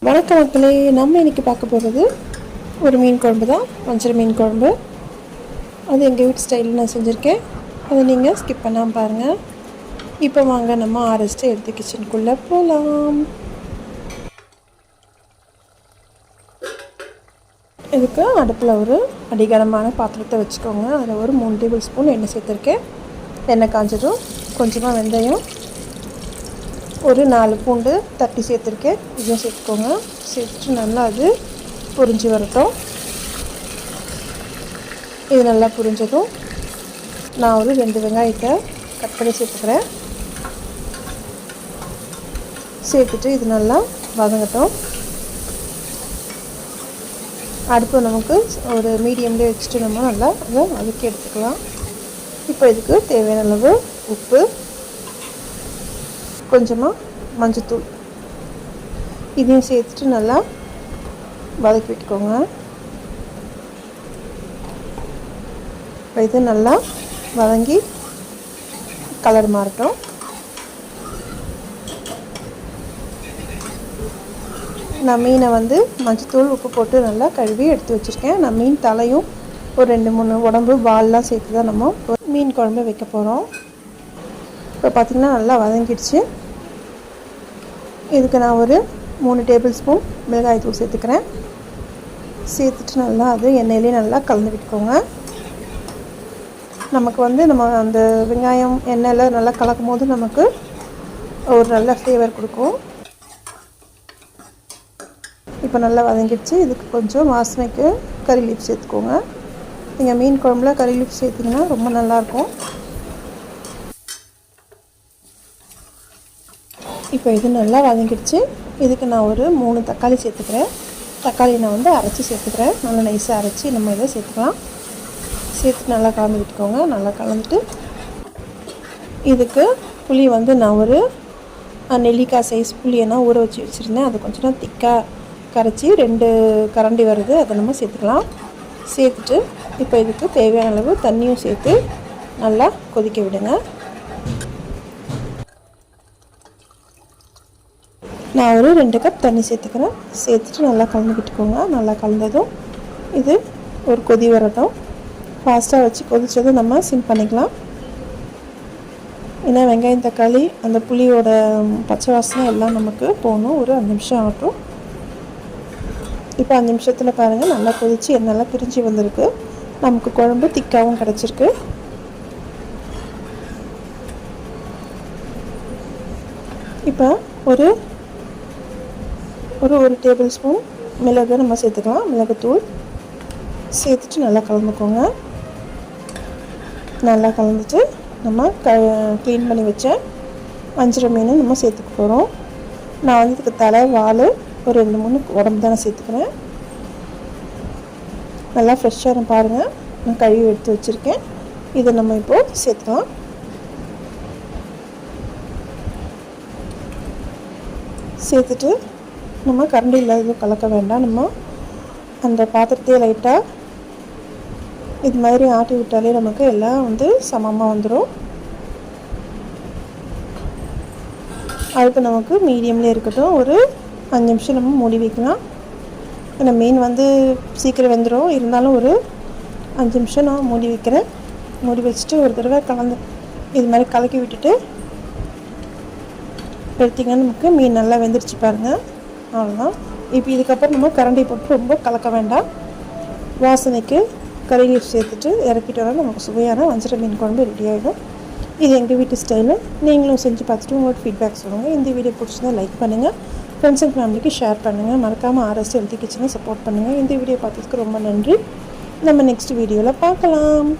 வணக்கம் மக்களே, நம்ம இன்றைக்கி பார்க்க போகிறது ஒரு மீன் குழம்பு தான். வஞ்சர மீன் குழம்பு. அது எங்கள் வீட்டு ஸ்டைலில் நான் செஞ்சுருக்கேன். அதை நீங்கள் ஸ்கிப் பண்ணாமல் பாருங்கள். இப்போ வாங்க நம்ம ஆரஸ்ட்டு எடுத்து கிச்சனுக்குள்ளே போகலாம். இதுக்கு அடுப்பில் ஒரு அடிகனமான பாத்திரத்தை வச்சுக்கோங்க. அதில் ஒரு 3 டேபிள் ஸ்பூன் எண்ணெய் சேர்த்துருக்கேன். எண்ணெய் காஞ்சதும் கொஞ்சமாக வெந்தயம், ஒரு 4 பூண்டு தட்டி சேர்த்துருக்கேன். இதையும் சேர்த்துக்கோங்க. சேர்த்துட்டு நல்லா அது பொரிஞ்சு வரட்டும். இது நல்லா புரிஞ்சதும் நான் ஒரு 2 வெங்காயத்தை கட் பண்ணி சேர்த்துக்கிறேன். சேர்த்துட்டு இது நல்லா வதங்கட்டும். அடுப்பு நமக்கு ஒரு மீடியம்லேயே வச்சுட்டு நம்ம நல்லா அதை வதக்கி எடுத்துக்கலாம். இப்போ இதுக்கு தேவையான அளவு உப்பு, கொஞ்சமாக மஞ்சத்தூள், இதையும் சேர்த்துட்டு நல்லா வதக்கி விட்டுக்கோங்க. இது நல்லா வதங்கி கலர் மாறட்டும். நான் மீனை மஞ்சத்தூள் உப்பு போட்டு நல்லா கழுவி எடுத்து வச்சுருக்கேன். நான் மீன் தலையும் ஒரு 2-3 உடம்பு வால்லாம் சேர்த்து தான் நம்ம மீன் குழம்பு வைக்க போகிறோம். இப்போ பார்த்திங்கன்னா நல்லா வதங்கிடுச்சு. இதுக்கு நான் ஒரு 3 டேபிள் ஸ்பூன் மிளகாய் தூள் சேர்த்துக்கிறேன். சேர்த்துட்டு நல்லா அது எண்ணெயிலே நல்லா கலந்து விட்டுக்கோங்க. நமக்கு நம்ம அந்த வெங்காயம் எண்ணெயில் நல்லா கலக்கும் போது நமக்கு ஒரு நல்ல ஃப்ளேவர் கொடுக்கும். இப்போ நல்லா வதங்கிடுச்சு. இதுக்கு கொஞ்சம் வாசனைக்கு கறி லீஃப் சேர்த்துக்கோங்க. நீங்கள் மீன் குழம்புல கறி லீஃப் சேர்த்திங்கன்னா ரொம்ப நல்லாயிருக்கும். இப்போ இது நல்லா வதங்கிடுச்சு. இதுக்கு நான் ஒரு 3 தக்காளி சேர்த்துக்கிறேன். தக்காளி நான் அரைச்சி சேர்த்துக்கிறேன். நல்லா நைஸாக அரைச்சி நம்ம இதை சேர்த்துக்கலாம். சேர்த்துட்டு நல்லா கலந்து விட்டுக்கோங்க. நல்லா கலந்துட்டு இதுக்கு புளி நான் ஒரு நெல்லிக்காய் சைஸ் புளியை நான் ஊற வச்சு வச்சுருந்தேன். அது கொஞ்சம் திக்காக கரைச்சி 2 கரண்டி வருது. அதை நம்ம சேர்த்துக்கலாம். சேர்த்துட்டு இப்போ இதுக்கு தேவையான அளவு தண்ணியும் சேர்த்து நல்லா கொதிக்க விடுங்க. நான் ஒரு 2 கப் தண்ணி சேர்த்துக்கிறேன். சேர்த்துட்டு நல்லா கலந்து விட்டுக்கோங்க. நல்லா கலந்ததும் இது ஒரு கொதி வரட்டும். ஃபாஸ்ட்டாக வச்சு கொதித்ததும் நம்ம சிம் பண்ணிக்கலாம். ஏன்னா வெங்காயம் தக்காளி அந்த புளியோட பச்சை வாசனை எல்லாம் நமக்கு போகணும். ஒரு 5 நிமிஷம் ஆகட்டும். இப்போ 5 நிமிஷத்தில் பாருங்கள் நல்லா கொதித்து எண்ணெல்லாம் பிரிஞ்சு வந்திருக்கு. நமக்கு குழம்பு திக்காகவும் கிடச்சிருக்கு. இப்போ ஒரு 1 டேபிள் ஸ்பூன் மிளகு நம்ம சேர்த்துக்கலாம். மிளகுத்தூள் சேர்த்துட்டு நல்லா கலந்துக்கோங்க. நல்லா கலந்துட்டு நம்ம க்ளீன் பண்ணி வச்ச வஞ்சர மீன் நம்ம சேர்த்துக்க போகிறோம். நான் இதுக்கு தலை வால் ஒரு 2-3 உடம்பு தான் நான் சேர்த்துக்கிறேன். நல்லா ஃப்ரெஷ்ஷாக பாருங்கள். நான் கழுவி எடுத்து வச்சுருக்கேன். இதை நம்ம இப்போது சேர்த்துக்கலாம். சேர்த்துட்டு நம்ம கரண்டி இல்லாத கலக்க வேண்டாம். நம்ம அந்த பாத்திரத்தையே லைட்டாக இது மாதிரி ஆட்டி விட்டாலே நமக்கு எல்லாம் சமமாக வந்துடும். அதுக்கு நமக்கு மீடியம்லேயே இருக்கட்டும். ஒரு 5 நிமிஷம் நம்ம மூடி வைக்கலாம். ஏன்னா மீன் சீக்கிரம் வெந்துடும். இருந்தாலும் ஒரு 5 நிமிஷம் நான் மூடி வைக்கிறேன். மூடி வச்சுட்டு ஒரு தடவை இது மாதிரி கலக்கி விட்டுட்டு எடுத்திங்கன்னா நமக்கு மீன் நல்லா வெந்துருச்சு பாருங்கள். அவ்வளோதான். இப்போ இதுக்கப்புறம் நம்ம கரண்டி போட்டு ரொம்ப கலக்க வேண்டாம். வாசனைக்கு கறி லீஃப் சேர்த்துட்டு இறக்கிட்டோன்னா நமக்கு சுவையான வஞ்சர மீன் குழம்பு ரெடி ஆகிடும். இது எங்கள் வீட்டு ஸ்டைலு. நீங்களும் செஞ்சு பார்த்துட்டு உங்களோட ஃபீட்பேக் சொல்லுங்கள். இந்த வீடியோ பிடிச்சிருந்தா லைக் பண்ணுங்கள். ஃப்ரெண்ட்ஸ் அண்ட் ஃபேமிலிக்கு ஷேர் பண்ணுங்கள். மறக்காமல் ஆர்எஸ் ஹெல்த்தி கிச்சனை சப்போர்ட் பண்ணுங்கள். இந்த வீடியோ பார்த்ததுக்கு ரொம்ப நன்றி. நம்ம நெக்ஸ்ட் வீடியோவில் பார்க்கலாம்.